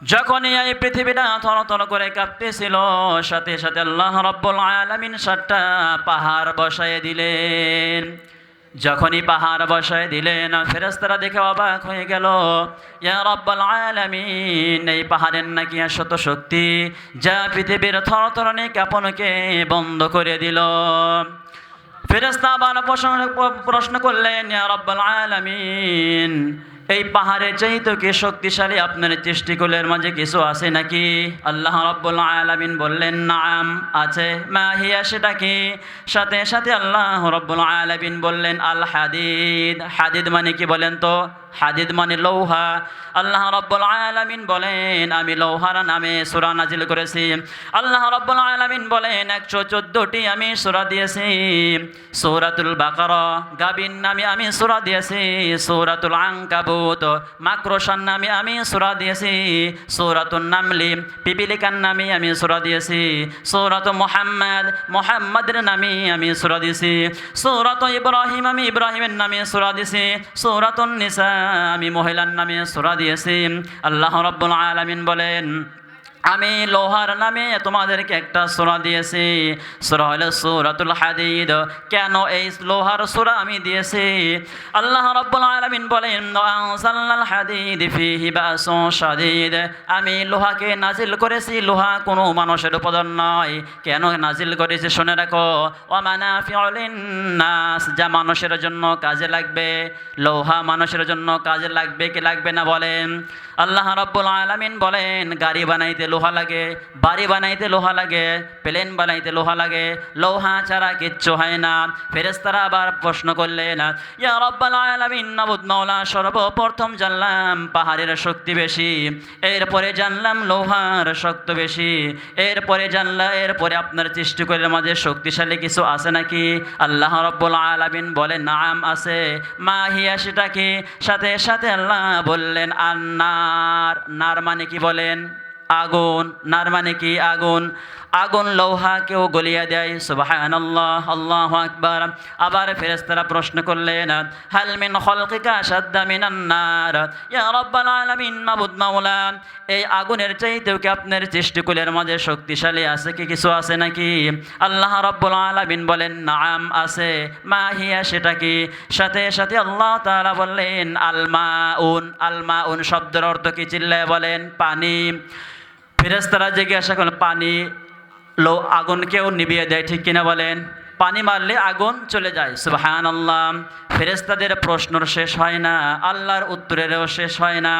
যখনই এই পৃথিবীটা থরথর করে কাঁপতেছিল, সাথে সাথে আল্লাহ রাব্বুল আলামিন 7টা পাহাড় বসায় দিলেন। যখনই পাহাড় বসায় দিলেন, ফেরেশতারা দেখে অবাক হয়ে গেল। ইয়া রাব্বুল আলামিন, এই পাহাড়ের নাকি এত শক্তি যা পৃথিবীর থরথরানি কাঁপনকে বন্ধ করে দিল। ফেরেশতা আবার প্রশ্ন করলেন, ইয়া রাব্বুল আলামিন, এই পাহাড়ের চাইতে কি শক্তিশালী আপনার সৃষ্টিকুলের মাঝে কিছু আছে নাকি? আল্লাহ রাব্বুল আলামিন বললেন, নাম আছে। মা হিয়া, সেটা কি? সাথে সাথে আল্লাহ রাব্বুল আলামিন বললেন, আল হাদিদ। হাদিদ মানে কি বলেন তো? হাদিদ মানে লৌহা। আল্লাহ রাব্বুল আলামিন বলেন, আমি লৌহার নামে সূরা নাজিল করেছি। আল্লাহ রাব্বুল আলামিন বলেন, 114টি আমি সূরা দিয়েছি। সূরাতুল বাকারা গাবিন নামে আমি সূরা দিয়েছি। সূরাতুল আনকাবুত মাকড়সার নামে আমি সূরা দিয়েছি। সূরাতুন নামলি পিপিলিকার নামে আমি সূরা দিয়েছি। সূরাতুল মুহাম্মাদের নামে আমি সূরা দিয়েছি। সূরাতুল ইব্রাহিম, আমি ইব্রাহিমের নামে সূরা দিয়েছি। সূরাতুন নিসা, আমি মহিলার নামে সূরা দিয়েছি। আল্লাহ রাব্বুল আলামিন বলেন, আমি লোহার নামে তোমাদেরকে একটা সূরা দিয়েছি। সূরা হলো সূরাতুল হাদিদ। কেন এই লোহার সূরা আমি দিয়েছি? আল্লাহ রাব্বুল আলামিন বলেন, আনজালনাল হাদিদ ফীহি বাসুন শাদীদ। আমি লোহাকে নাজিল করেছি, লোহা কোনো মানুষের উপাদান নয়। কেন নাজিল করেছি শুনে রাখো। ওয়া মানাফিউ লিন্নাস, যা মানুষের জন্য কাজে লাগবে। লোহা মানুষের জন্য কাজে লাগবে কি লাগবে না বলেন? আল্লাহ রাব্বুল আলামিন বলেন, গাড়ি বানাইতে লোহা লাগে, বাড়ি বানাইতে লোহা লাগে, প্লেন বানাইতে লোহা লাগে। লোহা ছাড়া কিচ্ছু হয় না। ফেরেশতারা আবার প্রশ্ন করলেন, ইয়া রাব্বুল আলামিন, মাবুদ মাওলা, সর্বপ্রথম জানলাম পাহাড়ের শক্তি বেশি, এরপরে জানলাম লোহার শক্তি বেশি, এরপরে আপনার সৃষ্টিকুলের মাঝে শক্তিশালী কিছু আছে নাকি? আল্লাহ রাব্বুল আলামিন বলেন, নাম আছে। মা হিয়া, সেটা কি? সাথে সাথে আল্লাহ বললেন, আন্নার। নার মানে কি বলেন? আগুন। নার মানে কি? আগুন। আগুন লৌহাকেও গলিয়ে দেয়। সুবহানাল্লাহ, আল্লাহু আকবার। আবার ফেরেশতারা প্রশ্ন করলেন, হাল মিন খালকিকা আশাদ্দা মিনান নার। ইয়া রাব্বাল আলামিন, মাবুদ মাওলা, এই আগুনের চাইতেও কি আপনার সৃষ্টিকুলের মাঝে শক্তিশালী আছে কি কিছু আছে নাকি? আল্লাহ রাব্বুল আলামিন বলেন, নাম আছে। মা হিয়া, সেটা কি? সাথে সাথে আল্লাহ তাআলা বললেন, আল মাউন। আল মাউন শব্দের অর্থ কি? চিল্লায় বলেন, পানি। ফেরেশতারা জিজ্ঞাসা করলেন, পানি আগুনকেও নিভিয়ে দেয়, ঠিক কিনা বলেন? পানি মারলে আগুন চলে যায়। সুবহানাল্লাহ। ফেরেশতাদের প্রশ্নর শেষ হয় না, আল্লাহর উত্তরেরও শেষ হয় না।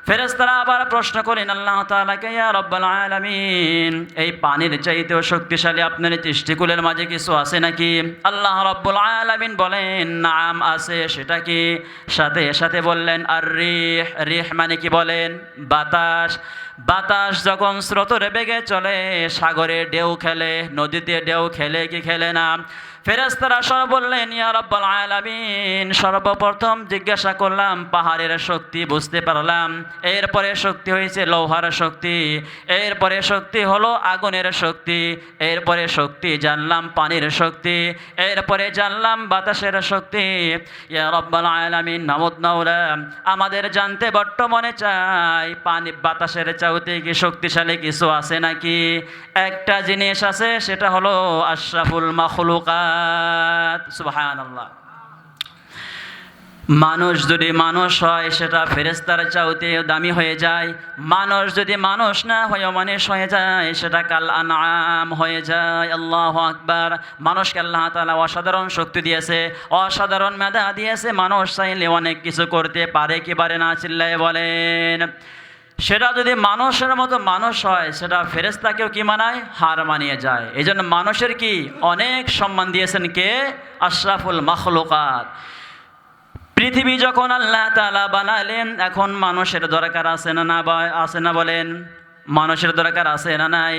ফেরেশতারা আবার প্রশ্ন করেন আল্লাহ তাআলাকে, ইয়া রাব্বুল আলামিন, এই পানির চাইতেও শক্তিশালী আপনার সৃষ্টিকুলের মাঝে কিছু আছে নাকি? আল্লাহ রাব্বুল আলামিন বলেন, নাম আছে। সেটা কি? সাথে সাথে বললেন, আর রিহ। রিহ মানে কি বলেন? বাতাস। বাতাস যখন স্রোতের বেগে চলে, সাগরে ঢেউ খেলে, নদীতে ঢেউ খেলে কি খেলে না? ফেরেশতারা সব বললেন, ইয়া রাব্বুল আলামিন, সর্বপ্রথম জিজ্ঞাসা করলাম পাহাড়ের শক্তি, বুঝতে পারলাম। এরপরে শক্তি হয়েছে লোহার শক্তি, এরপরে শক্তি হলো আগুনের শক্তি, এরপরে শক্তি জানলাম পানির শক্তি, এরপরে জানলাম বাতাসের শক্তি। ইয়া রাব্বুল আলামিন, মাবুদ মাওলা, আমাদের জানতে বর্তমানে চাই, পানি বাতাসের চাইতে কি শক্তিশালী কিছু আছে নাকি? একটা জিনিস আছে, সেটা হলো আশরাফুল মাখলুকাত। সুবহানাল্লাহ। মানুষ যদি মানুষ হয়, সেটা ফেরেশতার চাইতে দামি হয়ে যায়। মানুষ যদি মানুষ না হয়ে মানুষ হয়ে যায়, সেটা কাল আনআম হয়ে যায়। আল্লাহু আকবার। মানুষকে আল্লাহ তাআলা অসাধারণ শক্তি দিয়েছে, অসাধারণ মেধা দিয়েছে। মানুষ চাইলে অনেক কিছু করতে পারে কি পারে না? চিল্লায়ে বলেন। সেটা যদি মানুষের মতো মানুষ হয়, সেটা ফেরেশতাকেও কি মানায়? হার মানিয়ে যায়। এই জন্য মানুষের কি অনেক সম্মান দিয়েছেন কে? আশরাফুল মাখলুকাত। পৃথিবী যখন আল্লাহ তাআলা বানালেন, এখন মানুষের দরকার আছে না না? আছে না বলেন? মানুষের দরকার আছে না নাই?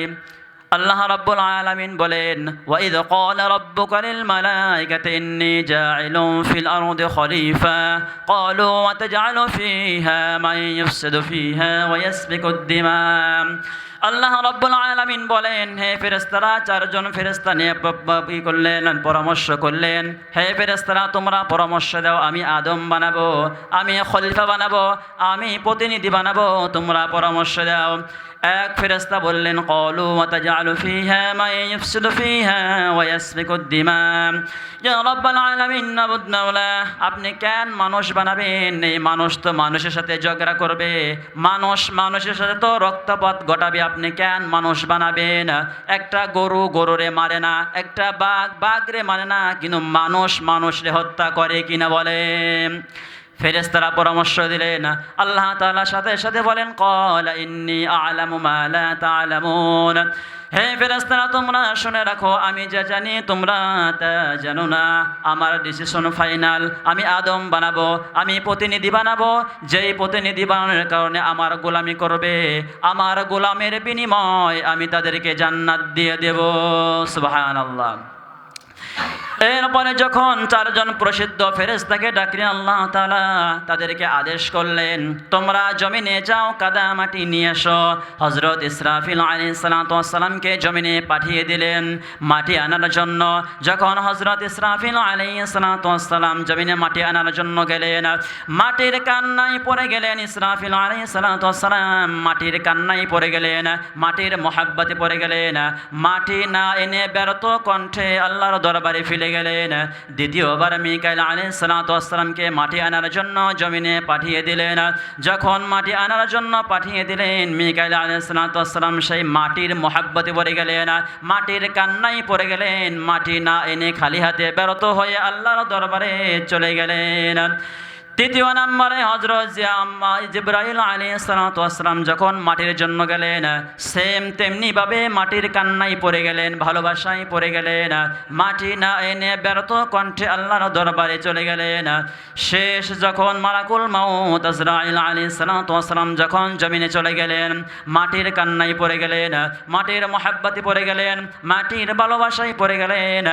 আল্লাহ রাব্বুল আলামিন বলেন, ওয়াইদ ক্বালা রাব্বুকা লিল মালাইকাতি ইন্নী জাইলুন ফিল আরদি খলিফা ক্বালু ওয়াতাজআলু ফিহা মান ইউফসিদু ফিহা ওয়া ইয়াসফিকুদ দিমা। আল্লাহ রাব্বুল আলামিন বলেন, হে ফেরেশতারা, চারজন ফেরেশতা নিয়ে করলেন, পরামর্শ করলেন, হে ফেরেশতারা তোমরা পরামর্শ দাও, আমি আদম বানাবো, আমি খলিফা বানাবো, আমি প্রতিনিধি বানাবো, তোমরা পরামর্শ দাও। এক ফেরেশতা বললেন, ক্বালু ওয়াতাজআলু ফিহা মান ইউফসিদু ফিহা ওয়া ইয়াসফিকুদ দিমা। ইয়া রাব্বুল আলামিন, নাবুদনাউলা, আপনি কেন মানুষ বানাবেন? এই মানুষ তো মানুষের সাথে ঝগড়া করবে, মানুষ মানুষের সাথে তো রক্তপাত ঘটাবে, আপনি কেন মানুষ বানাবেন? একটা গরু গরুরে মারে না, একটা বাঘ বাঘরে মারে না, কিন্তু মানুষ মানুষরে হত্যা করে কিনা বলেন? ফেরেশতারা পরামর্শ দিলেন, আল্লাহ তাআলা সাথে সাথে বলেন, ক্বালা ইন্নী আ'লামু মা লা তা'লামুন। হে ফেরেশতারা তোমরা শুনে রাখো, আমি যা জানি তোমরা তা জানো না। আমার ডিসিশন ফাইনাল, আমি আদম বানাবো, আমি প্রতিনিধি বানাবো, যেই প্রতিনিধি বানানোর কারণে আমার গোলামি করবে, আমার গোলামের বিনিময় আমি তাদেরকে জান্নাত দিয়ে দেব। সুবহানাল্লাহ। এরপরে যখন চারজন প্রসিদ্ধ ফেরেশতাকে ডাকলেন আল্লাহ তাআলা, তাদেরকে আদেশ করলেন, তোমরা জমিনে যাও, কাদা মাটি নিয়ে এসো। হযরত ইসরাফিল আলাইহিস সালাতু ওয়াস সালামকে জমিনে পাঠিয়ে দিলেন মাটি আনার জন্য। যখন হযরত ইসরাফিল আলাইহিস সালাতু ওয়াস সালাম জমিনে মাটি আনার জন্য গেলেন, মাটির কান্নায় পড়ে গেলেন। ইসরাফিল আলাইহিস সালাতু ওয়াস সালাম মাটির কান্নায় পড়ে গেলেন, মাটির মহব্বতে পড়ে গেলেন। মাটি না এনে ব্যর্থ কণ্ঠে আল্লাহর দরবারে ফিরে গেলেন। দ্বিতীয়বার মিকাইল আলাইহিস সালাতু ওয়াস সালামকে মাটি আনার জন্য জমিনে পাঠিয়ে দিলেন। যখন মাটি আনার জন্য পাঠিয়ে দিলেন, মিকাইল আলাইহিস সালাতু ওয়াস সালাম সেই মাটির মহব্বতে পড়ে গেলেন, মাটির কান্নায় পড়ে গেলেন। মাটি না এনে খালি হাতে ব্যর্থ হয়ে আল্লাহর দরবারে চলে গেলেন। তৃতীয় নম্বরে হযরত জিবরাইল আলাইহিস সালাতু ওয়াস সালাম যখন মাটির জন্য গেলেন, সেম তেমনিভাবে মাটির কান্নায় পড়ে গেলেন, ভালোবাসায় পড়ে গেলেন। মাটি না এনে ব্যর্থ কণ্ঠে আল্লাহর দরবারে চলে গেলেন। শেষ যখন মালাকুল মাউত আজরাইল আলাইহিস সালাতু ওয়াস সালাম যখন জমিনে চলে গেলেন, মাটির কান্নায় পড়ে গেলেন, মাটির মহব্বতে পড়ে গেলেন, মাটির ভালোবাসায় পড়ে গেলেন।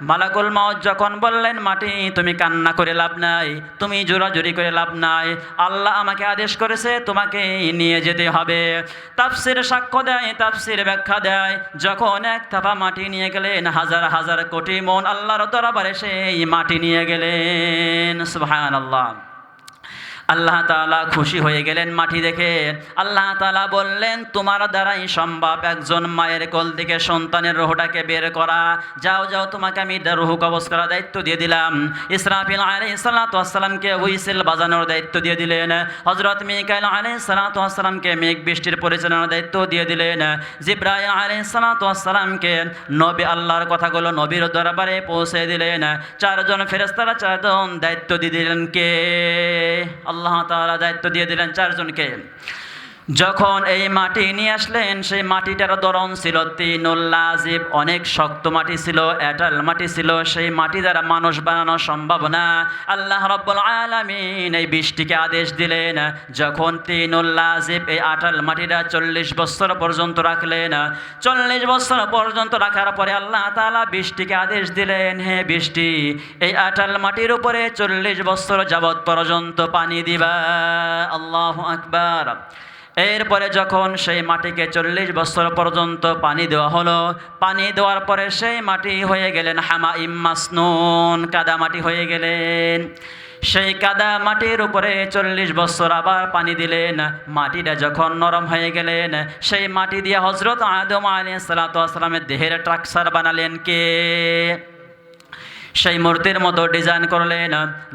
মালাকুল মাউত যখন বললেন, মাটি তুমি কান্না করে লাভ নাই, তুমি জোরাজুরি করে লাভ নাই, আল্লাহ আমাকে আদেশ করেছে তোমাকে নিয়ে যেতে হবে। তাফসীর সাক্ষ্য দেয়, তাফসীর ব্যাখ্যা দেয়, যখন এক থাপা মাটি নিয়ে গেলেন, হাজার হাজার কোটি মন আল্লাহর দরবারে সেই মাটি নিয়ে গেলেন। সুবহানাল্লাহ। আল্লাহ তাআলা খুশি হয়ে গেলেন মাটি দেখে। আল্লাহ তাআলা বললেন, তোমার দ্বারাই সম্ভব একজন মায়ের কোল থেকে সন্তানের রূহটাকে বের করা। যাও যাও, তোমাকে আমি রূহ কবজ করার দায়িত্ব দিয়ে দিলাম। ইসরাফিল আলাইহিস সালাতু ওয়াস সালামকে হুইসেল বাজানোর দায়িত্ব দিয়ে দিলেন। হযরত মিকাইল আলাইহিস সালাতু ওয়াস সালামকে মেঘ বৃষ্টির পরিচালনার দায়িত্ব দিয়ে দিলেন। জিবরাইল আলাইহিস সালাতু ওয়াস সালামকে নবী আল্লাহর কথাগুলো নবীর দরবারে পৌঁছে দিলেন। চারজন ফেরেশতারা চারজন দায়িত্ব দিয়ে দিলেন কে? আল্লাহ তাআলা দায়িত্ব দিয়ে দিলেন চারজনকে। যখন এই মাটি নিয়ে আসলেন, সেই মাটিটার ধরন ছিল তিনুল লাজিব, অনেক শক্ত মাটি ছিল, এটাল মাটি ছিল। সেই মাটি দ্বারা মানুষ বানানো সম্ভব না। আল্লাহ রাব্বুল আলামিন এই বৃষ্টিকে আদেশ দিলেন, যখন তিনুল লাজিব এই আটাল মাটিটা 40 বছর পর্যন্ত রাখলেন। 40 বছর পর্যন্ত রাখার পরে আল্লাহ তাআলা বৃষ্টিকে আদেশ দিলেন, হে বৃষ্টি, এই আটাল মাটির উপরে 40 বছর যাবত পর্যন্ত পানি দিবা। আল্লাহু আকবার। এরপরে যখন সেই মাটিকে 40 বছর পর্যন্ত পানি দেওয়া হলো, পানি দেওয়ার পরে সেই মাটি হয়ে গেলেন হামাইম মাসনুন, কাদা মাটি হয়ে গেলেন। সেই কাদা মাটির উপরে 40 বছর আবার পানি দিলেন। মাটিটা যখন নরম হয়ে গেলেন, সেই মাটি দিয়ে হযরত আদম আলাইহিস সালাতু ওয়াস সালামের দেহের স্ট্রাকচার বানালেন কে? সেই মূর্তির মতো ডিজাইন করলেন।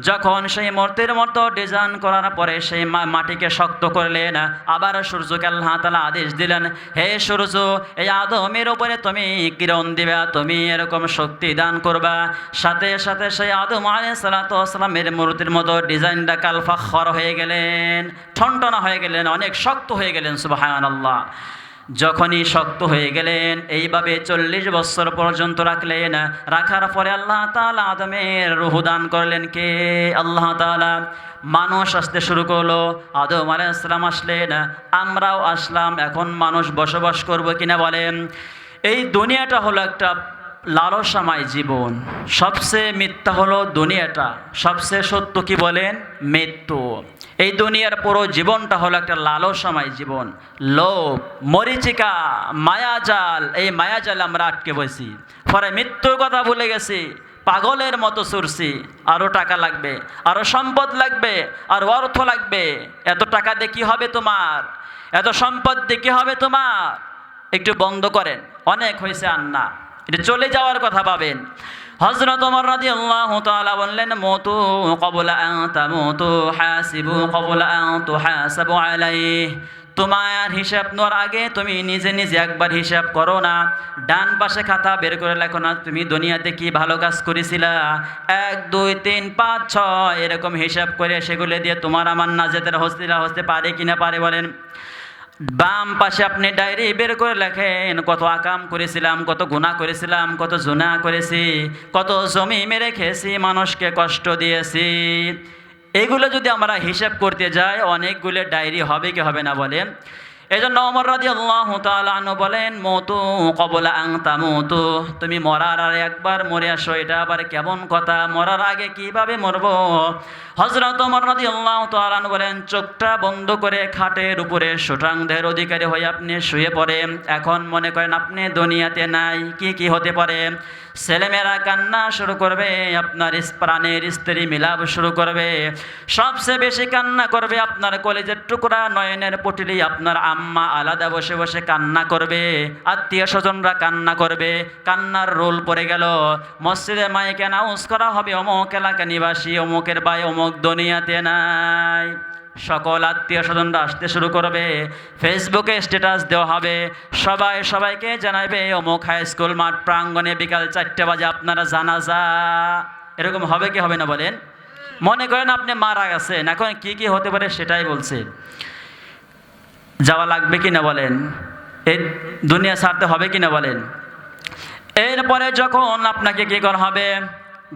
যখন সেই মূর্তির মতো ডিজাইন করার পরে সেই মাটিকে শক্ত করলেন, আবার সূর্যকে আল্লাহ তাআলা আদেশ দিলেন, হে সূর্য, এই আদমের উপরে তুমি কিরণ দিবা, তুমি এরকম শক্তি দান করবা। সাথে সাথে সেই আদম আলাইহিস সালাতু ওয়াস সালামের মূর্তির মতো ডিজাইনটা কালফাখর হয়ে গেলেন, ঠনঠনা হয়ে গেলেন, অনেক শক্ত হয়ে গেলেন। সুবহানাল্লাহ। যখনই শক্ত হয়ে গেলেন এইভাবে 40 বছর পর্যন্ত রাখলেন। রাখার পরে আল্লাহ তাআলা আদমের রূহ দান করলেন। কে? আল্লাহ তাআলা। মানুষ আসতে শুরু করলো, আদম আলাইহিস সালাম আসলেন, আমরাও আসলাম। এখন মানুষ বসবাস করব কিনা বলেন? এই দুনিয়াটা হলো একটা লালসাময় জীবন। সবচেয়ে মিথ্যা হলো দুনিয়াটা, সবচেয়ে সত্য কি বলেন? মৃত্যু। এই দুনিয়ার পুরো জীবনটা হলো একটা লালসাময় জীবন। লোভ, মরিচিকা, মায়াজাল, এই মায়াজাল আমরা আটকে বসি। পরে মৃত্যুর কথা ভুলে গেছি, পাগলের মতো চুরছি। আরও টাকা লাগবে, আরও সম্পদ লাগবে, আর অর্থ লাগবে। এত টাকা দিয়ে কী হবে তোমার? এত সম্পদ দিয়ে কী হবে তোমার? একটু বন্ধ করেন, অনেক হয়েছে আর না, এটা চলে যাওয়ার কথা ভাবেন। হযরত ওমর রাদিয়াল্লাহু তাআলা বললেন, মুতু ক্বাবলা আন তামুতু হাসিবু ক্বাবলা আন তুহাসাবু আলাইহি। তোমার হিসাব নেওয়ার আগে তুমি নিজে নিজে একবার হিসাব করো না। ডান পাশে খাতা বের করে লেখো না তুমি দুনিয়াতে কি ভালো কাজ করেছিলা। 1 2 3 5 6 এরকম হিসাব করে সেগুলো দিয়ে তোমার আমার নাজাতের হস্তিলা হতে পারে কিনা পারে বলেন? বাম পাশে আপনি ডায়েরি বের করে লেখেন, কত আকাম করেছিলাম, কত গুনাহ করেছিলাম, কত জুনা করেছি, কত জমি মেরে খেয়েছি, মানুষকে কষ্ট দিয়েছি। এগুলো যদি আমরা হিসাব করতে যাই অনেকগুলো ডায়েরি হবে কি হবে না বলেন? এজন্য ওমর রাদিয়াল্লাহু তাআলা আনহু বলেন, মুতু ক্বাবলা আন তামুতু। তুমি মরার আগে একবার মরে আসো। এটা আবার কেমন কথা? মরার আগে কিভাবে মরবো? হযরত ওমর রাদিয়াল্লাহু তাআলা আনহু বলেন, চোখটা বন্ধ করে খাটের উপরে সুঠাম দেহের অধিকারী হয়ে আপনি শুয়ে পড়েন। এখন মনে করেন আপনি দুনিয়াতে নাই, কি কি হতে পারে? ছেলেমেয়েরা কান্না শুরু করবে, আপনার প্রাণের স্ত্রী মিলাপ শুরু করবে, সবচেয়ে বেশি কান্না করবে আপনার কলেজের টুকরা নয়নের পুটলি, আপনার আম্মা আলাদা বসে বসে কান্না করবে, আত্মীয় স্বজনরা কান্না করবে। কান্নার রোল পড়ে গেল, মসজিদে মাইকে অ্যানাউন্স করা হবে, অমুক এলাকা নিবাসী অমুকের ভাই অমুক দুনিয়াতে নাই। সকল আত্মীয় স্বজনরা আসতে শুরু করবে, ফেসবুকে স্ট্যাটাস দেওয়া হবে, সবাই সবাইকে জানাবে অমুক হাই স্কুল মাঠ প্রাঙ্গণে বিকাল 4টে বাজে আপনারা জানাজা। এরকম হবে কি হবে না বলেন? মনে করেন আপনি মারা গেছেন, এখন কি কি হতে পারে সেটাই বলছে। যাওয়া লাগবে কি না বলেন? এই দুনিয়া ছাড়তে হবে কি না বলেন? এরপরে যখন আপনাকে কি করা হবে?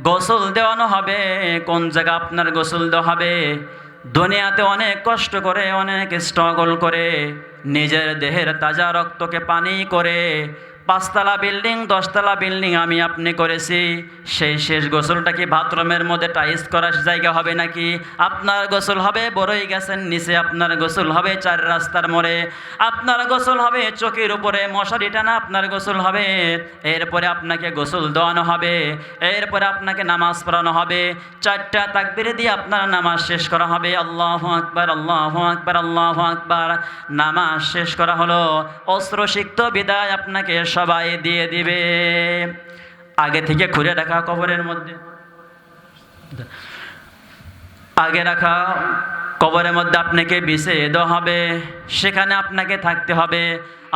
গোসল দেওয়ানো হবে। কোন জায়গা আপনার গোসল দেওয়া হবে? দুনিয়াতে অনেক কষ্ট করে, অনেক স্ট্রাগল করে, নিজের দেহের তাজা রক্তকে পানি করে 5 তলা বিল্ডিং 10 তলা বিল্ডিং আমি আপনি করেছি। সেই শেষ গোসলটা কি বাথরুমের মধ্যে টাইস করার জায়গা হবে নাকি? আপনার গোসল হবে বড়ই গাছের নিচে, আপনার গোসল হবে 4 রাস্তার মোড়ে, আপনার গোসল হবে চোখের উপরে মশারি টানা, আপনার গোসল হবে। এরপরে আপনাকে গোসল দেওয়ানো হবে, এরপরে আপনাকে নামাজ পড়ানো হবে। 4টা তাকবীর দিয়ে আপনার নামাজ শেষ করা হবে। আল্লাহু আকবার, আল্লাহু আকবার, আল্লাহু আকবার। নামাজ শেষ করা হলো, অস্ত্রসিক্ত বিদায় আপনাকে সবাই দিয়ে দিবে। আগে থেকে খুঁড়ে রাখা কবরের মধ্যে, আগে রাখা কবরের মধ্যে আপনাকে বিছিয়ে দেওয়া হবে, সেখানে আপনাকে থাকতে হবে।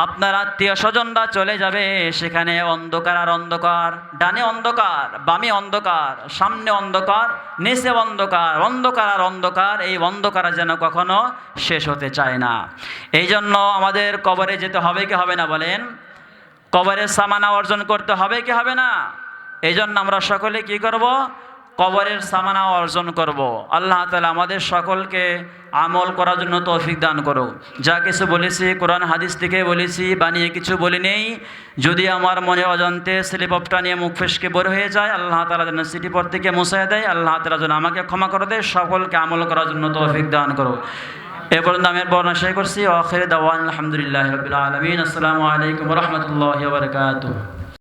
আপনার আত্মীয় স্বজনরা চলে যাবে, সেখানে অন্ধকার আর অন্ধকার, ডানে অন্ধকার, বামে অন্ধকার, সামনে অন্ধকার, নিচে অন্ধকার, অন্ধকার আর অন্ধকার। এই অন্ধকার যেন কখনো শেষ হতে চায় না। এই জন্য আমাদের কবরে যেতে হবে কি হবে না বলেন? কবরের সামানা অর্জন করতে হবে কি হবে না? এই জন্য আমরা সকলে কি করব? কবরের সামানা অর্জন করব। আল্লাহ তাআলা আমাদের সকলকে আমল করার জন্য তৌফিক দান করো। যা কিছু বলেছি কোরআন হাদিস থেকে বলেছি, বানিয়ে কিছু বলি নেই। যদি আমার মনে অজান্তে স্লিপ অফটা নিয়ে মুখ ফেসকে বের হয়ে যায়, আল্লাহ তাআলা যেন স্লিপ অফ থেকে মুছায় দেয়। আল্লাহ তাআলা যেন আমাকে ক্ষমা করে দেয়, সকলকে আমল করার জন্য তৌফিক দান করো। এ পর্যন্ত আমি বর্ণনা শেষ করছি। আখির দাওয়ান আলহামদুলিল্লাহি রাব্বিল আলামিন। আসসালামু আলাইকুম ওয়া রাহমাতুল্লাহি ওয়া বারাকাতুহু।